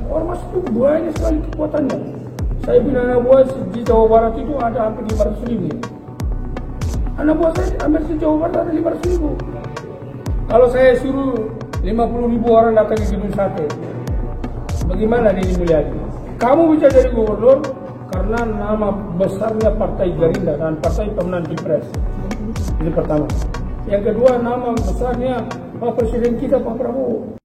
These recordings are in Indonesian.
Ormas itu banyak sekali kekuatannya. Saya punya anak buah di Jawa Barat itu ada hampir 500.000. Anak buah saya hampir di Jawa Barat ada 500.000. Kalau saya suruh 50.000 orang datang ke gedung sate, bagaimana Deddy Mulyadi? Kamu bisa jadi gubernur karena nama besarnya Partai Gerindra dan Partai Pemenang Pilpres. Itu pertama. Yang kedua, nama besarnya Pak Presiden kita Pak Prabowo.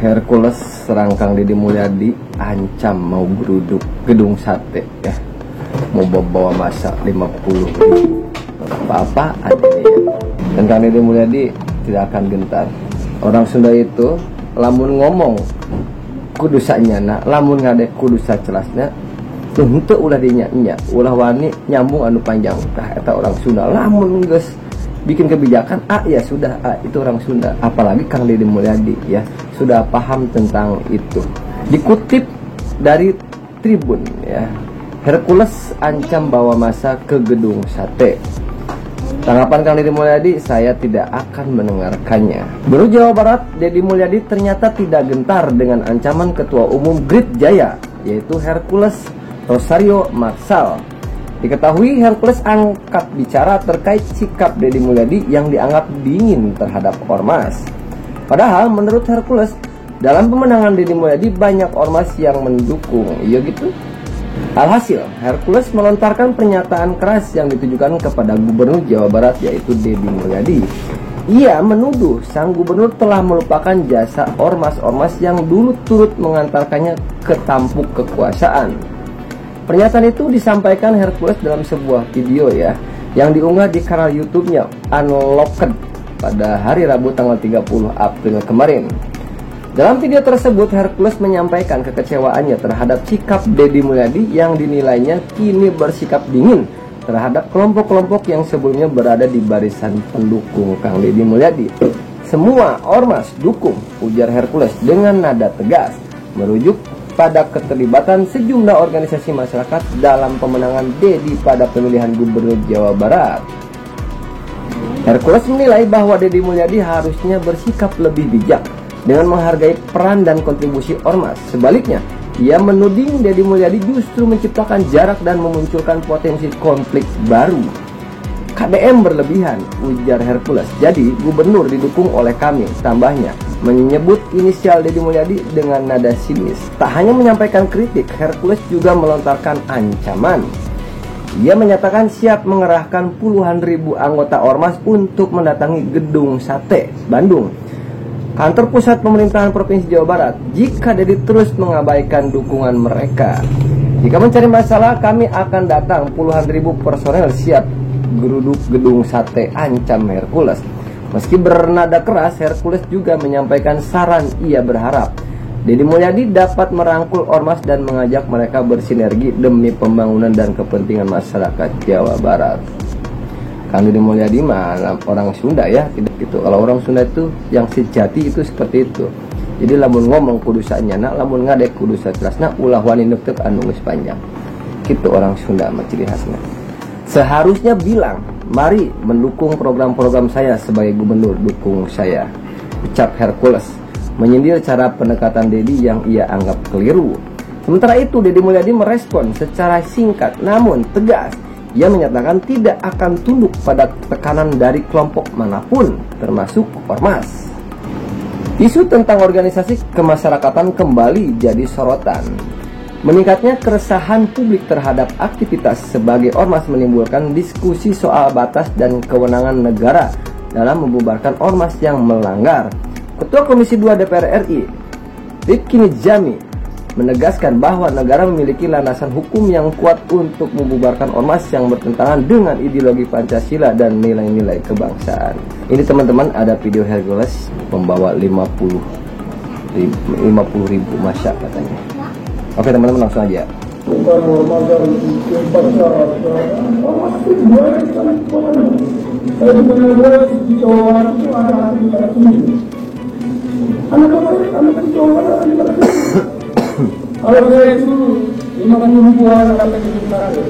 Hercules serangkang Deddy Mulyadi ancam mau geruduk gedung sate ya, mau bawa masa 50.000 apa-apaan ini ya. Dan Kang Deddy Mulyadi tidak akan gentar. Orang Sunda itu lamun ngomong kudu sanyana, lamun ngade kudu sacelasna, henteu ulah dinya-nya, ulah wani nyambung anu panjang. Tah eta orang Sunda lamun geus bikin kebijakan ya sudah itu orang Sunda. Apalagi Kang Deddy Mulyadi ya sudah paham tentang itu. Dikutip dari Tribun ya, Hercules ancam bawa masa ke gedung sate. Tanggapan Kang Deddy Mulyadi, saya tidak akan mendengarkannya. Gubernur Jawa Barat Deddy Mulyadi ternyata tidak gentar dengan ancaman Ketua Umum Grid Jaya, yaitu Hercules Rosario Marsal. Diketahui Hercules angkat bicara terkait sikap Deddy Mulyadi yang dianggap dingin terhadap ormas. Padahal menurut Hercules, dalam pemenangan Deddy Mulyadi banyak ormas yang mendukung. Iya gitu. Alhasil, Hercules melontarkan pernyataan keras yang ditujukan kepada Gubernur Jawa Barat, yaitu Deddy Mulyadi. Ia menuduh sang gubernur telah melupakan jasa ormas-ormas yang dulu turut mengantarkannya ke tampuk kekuasaan. Pernyataan itu disampaikan Hercules dalam sebuah video ya, yang diunggah di kanal YouTube-nya Unlocked pada hari Rabu tanggal 30 April kemarin. Dalam video tersebut, Hercules menyampaikan kekecewaannya terhadap sikap Deddy Mulyadi yang dinilainya kini bersikap dingin terhadap kelompok-kelompok yang sebelumnya berada di barisan pendukung Kang Deddy Mulyadi. Semua ormas dukung, ujar Hercules dengan nada tegas, merujuk pada keterlibatan sejumlah organisasi masyarakat dalam pemenangan Deddy pada pemilihan Gubernur Jawa Barat. Hercules menilai bahwa Deddy Mulyadi harusnya bersikap lebih bijak dengan menghargai peran dan kontribusi ormas. Sebaliknya, ia menuding Deddy Mulyadi justru menciptakan jarak dan memunculkan potensi konflik baru. KDM berlebihan, ujar Hercules. Jadi, gubernur didukung oleh kami, tambahnya. Menyebut inisial Deddy Mulyadi dengan nada sinis. Tak hanya menyampaikan kritik, Hercules juga melontarkan ancaman. Ia menyatakan siap mengerahkan puluhan ribu anggota ormas untuk mendatangi gedung sate Bandung, kantor pusat pemerintahan Provinsi Jawa Barat, jika Deddy terus mengabaikan dukungan mereka. Jika mencari masalah, kami akan datang, puluhan ribu personel siap geruduk gedung sate, ancam Hercules. Meski bernada keras, Hercules juga menyampaikan saran ia berharap Deddy Mulyadi dapat merangkul ormas dan mengajak mereka bersinergi demi pembangunan dan kepentingan masyarakat Jawa Barat. Kang Deddy Mulyadi mah orang Sunda ya, tidak gitu. Kalau orang Sunda itu yang sejati itu seperti itu. Jadi lamun ngomong kudu sanyana, lamun ngadek kudu sajelasna, ulah wani neuteuk anu geus panjang. Kitu orang Sunda mah ciri khasna. Seharusnya bilang, mari mendukung program-program saya sebagai gubernur, dukung saya, ucap Hercules, menyindir cara pendekatan Deddy yang ia anggap keliru. Sementara itu, Deddy Mulyadi merespon secara singkat namun tegas. Ia menyatakan tidak akan tunduk pada tekanan dari kelompok manapun, termasuk ormas. Isu tentang organisasi kemasyarakatan kembali jadi sorotan. Meningkatnya keresahan publik terhadap aktivitas sebagai ormas menimbulkan diskusi soal batas dan kewenangan negara dalam membubarkan ormas yang melanggar. Ketua Komisi 2 DPR RI, Rifki Nijami, menegaskan bahwa negara memiliki landasan hukum yang kuat untuk membubarkan ormas yang bertentangan dengan ideologi Pancasila dan nilai-nilai kebangsaan. Ini teman-teman ada video Hercules membawa 50.000 masa katanya. Oke teman-teman, langsung aja. Bukan normal dari 4 syarat. Ormas itu banyak sangat Saya di Jawa Barat itu ada hampir 500.000. Anak di Jawa Barat ada 500.000. Kalau saya itu 50.000 orang dapat di Jakarta.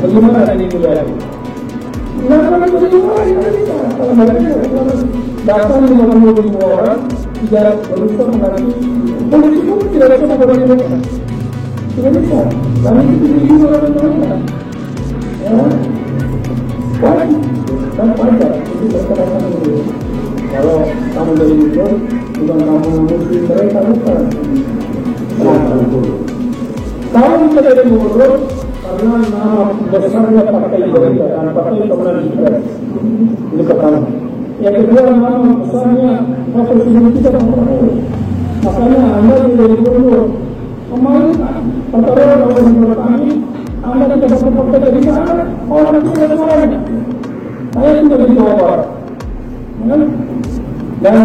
Bagaimana tadi itu ya? Nah, kalau kita Jawa Barat kita kalau mereka datang 50.000 orang tidak berusaha menghadapi politik pun tidak ada apa-apa mereka. Tidak bisa. Kami itu orang-orang ya. Wajib dan wajar itu berkaitan dengan kalau kamu dari Muslim bukan kamu muslim mereka bukan. Kalau kita dari Muslim karena nama besarnya partai Indonesia dan partai kemenangan juga ini pertama. Yang kedua nama besarnya presiden kita orang. Makanya anda dari Muslim kemarin pertama kalau kami anda tidak dapat partai di sana orang itu tidak ada. Saya juga di Jawa Barat, dan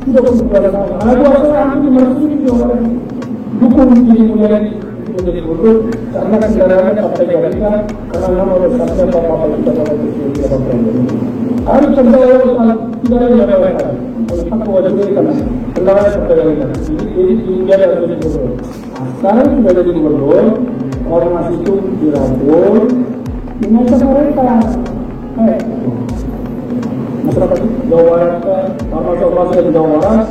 sudah berbicara sama. Ada orang yang merasa di Jawa Barat dukung ini menjadi gubernur karena kan kendaraan partai Gerindra karena nama besarnya Bapak kita Bapak Presiden. Harus terjadi tidak ada yang lain. Oleh hak wajib ini karena kendaraan partai Gerindra. Jadi dia harus jadi gubernur. Sekarang sudah jadi gubernur, orang masih itu dirangkul, dimasak mereka. Masyarakat Jawa Barat, ormas di Jawa Barat,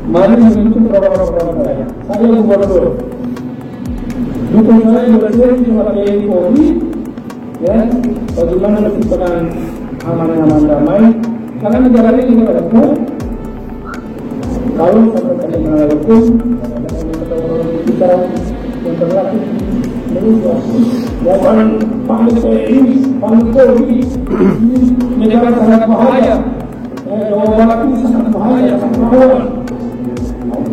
mari membentuk program-program saya. Saya yang gubernur. Dukung saya berhasil sebagai Polri, ya, bagaimana menciptakan aman damai. Karena negara ini juga ada hukum. Kalau sampai ada hukum, kita yang berlaku. Jangan panggil saya ini, panggil ini negara sangat bahaya. Jawa Barat ini sangat bahaya, sangat rawan.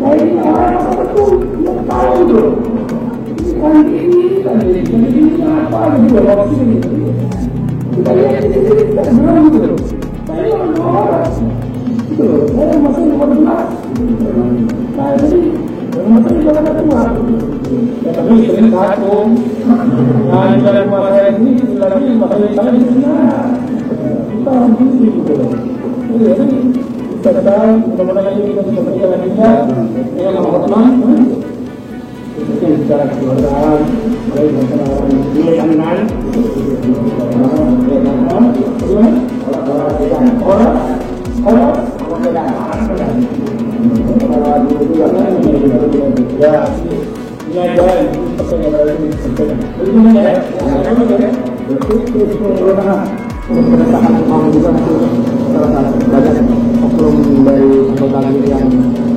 Ini orang betul, yang tahu itu. Ini apa di Barat ini? Kita lihat ini, benar gitu. Saya orang itu, saya masih 15. Nah jadi masih jalan keluar. Tapi ini satu. Nah, jalan masalah ini lagi masalah saya di sana. Kita harus gitu. Jadi kita datang, mudah-mudahan ini kita bisa berjalan juga. Yang hormat, kita bicara kekeluargaan, mulai masalah nilai aman,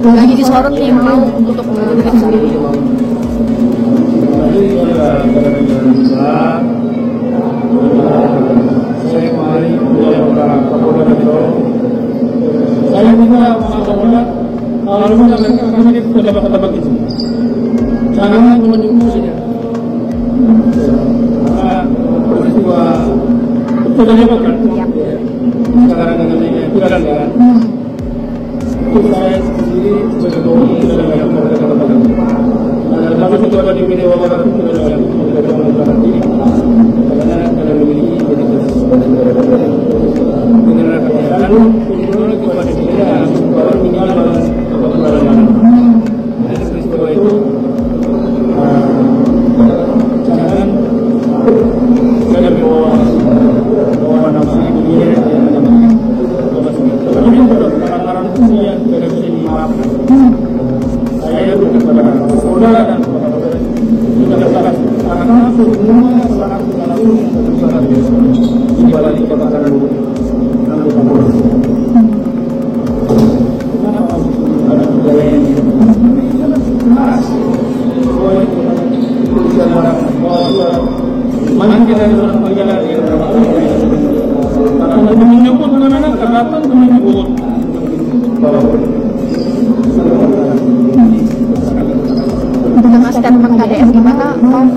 lagi disorot nih mau untuk mengundurkan sendiri. Saya kemarin saya minta maaf kalau mereka kami di tempat-tempat itu jangan menunggu saja peristiwa itu saja bukan sekarang dengan pikiran kan itu saya sendiri sebagai doi tidak ada yang berkata-kata tapi itu ada di Jawa Barat itu tidak ada yang berkata-kata karena ada memiliki negara kerajaan kemudian kepada dia bahwa tinggal dalam kebenaran dan peristiwa itu jangan bawa nafsu dunia tapi juga barang-barang dunia tidak bisa dimaafkan. Saya kepada saudara dan sudah katakan karena semua salah di balik kebakaran anggota polisi. Kenapa ada budaya ini? Mana kita dalam perjalanan karena menyebut anak-anak keraton menyebut Untuk menjelaskan tentang KDM gimana, Om?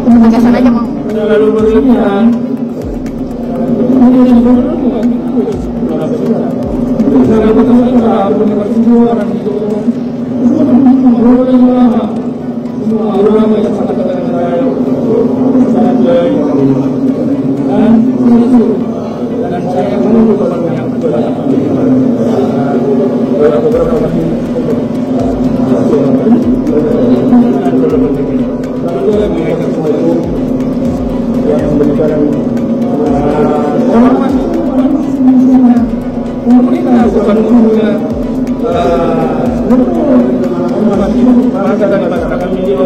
Penugasan aja, Om. Lalu berlebihan. semua ulama yang sangat dengan saya, sangat baik, dan dan saya menunggu teman yang berbeda. Beberapa kali yang memberikan orang masih pemerintah bukan punya masyarakat media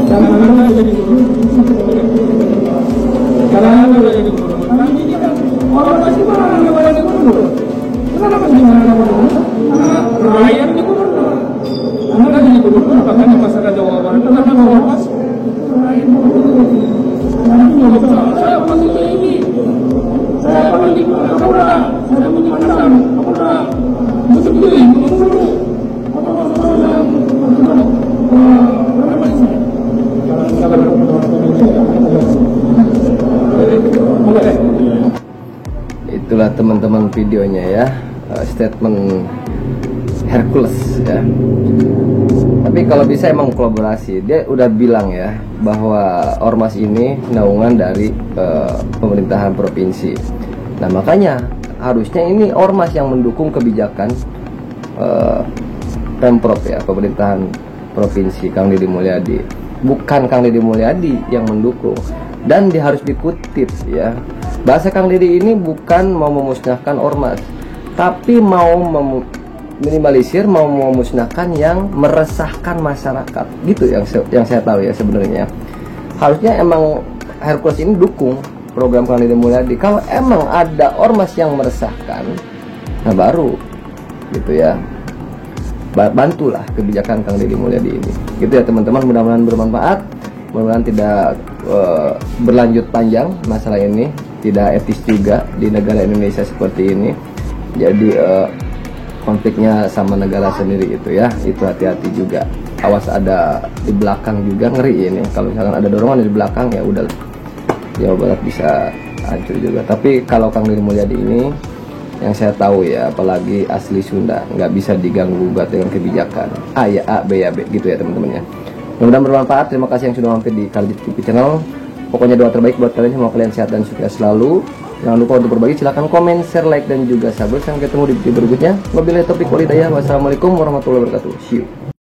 jangan jadi orang masih marah kepada gubernur. Kenapa masih marah rakyat di gubernur? Anda jadi gubernur, makanya masyarakat Jawa Barat kenapa mengormas rakyat gubernur? Saya panggil ini, saya panggil Kapolda, saya panggil Mandam, Kapolda, betul-betul gubernur. Itulah teman-teman videonya ya, statement Hercules ya. Tapi kalau bisa emang kolaborasi. Dia udah bilang ya bahwa ormas ini naungan dari pemerintahan provinsi. Nah makanya harusnya ini ormas yang mendukung kebijakan Pemprov ya, pemerintahan provinsi Kang Deddy Mulyadi, bukan Kang Deddy Mulyadi yang mendukung. Dan dia harus dikutip ya, bahasa Kang Deddy ini bukan mau memusnahkan ormas, tapi mau minimalisir, mau memusnahkan yang meresahkan masyarakat gitu yang saya tahu ya sebenarnya. Harusnya emang Hercules ini dukung program Kang Deddy Mulyadi. Kalau emang ada ormas yang meresahkan, nah baru gitu ya, bantulah kebijakan Kang Deddy Mulyadi ini gitu ya teman-teman. Mudah-mudahan bermanfaat, mudah-mudahan tidak berlanjut panjang masalah ini, tidak etis juga di negara Indonesia seperti ini. Jadi konfliknya sama negara sendiri itu ya, itu hati-hati juga. Awas ada di belakang juga, ngeri ini. Kalau misalkan ada dorongan di belakang ya udah, Jawa Barat bisa hancur juga. Tapi kalau Kang Deddy Mulyadi ini yang saya tahu ya, apalagi asli Sunda, nggak bisa diganggu gugat dengan kebijakan A ya A, B ya B gitu ya teman-teman ya. Mudah-mudahan bermanfaat. Terima kasih yang sudah mampir di Kali TV channel. Pokoknya doa terbaik buat kalian, semoga kalian sehat dan sukses selalu. Jangan lupa untuk berbagi, silahkan komen, share, like, dan juga subscribe. Sampai ketemu di video berikutnya. Wabillahi taufiq wal hidayah. Wassalamualaikum warahmatullahi wabarakatuh. See you.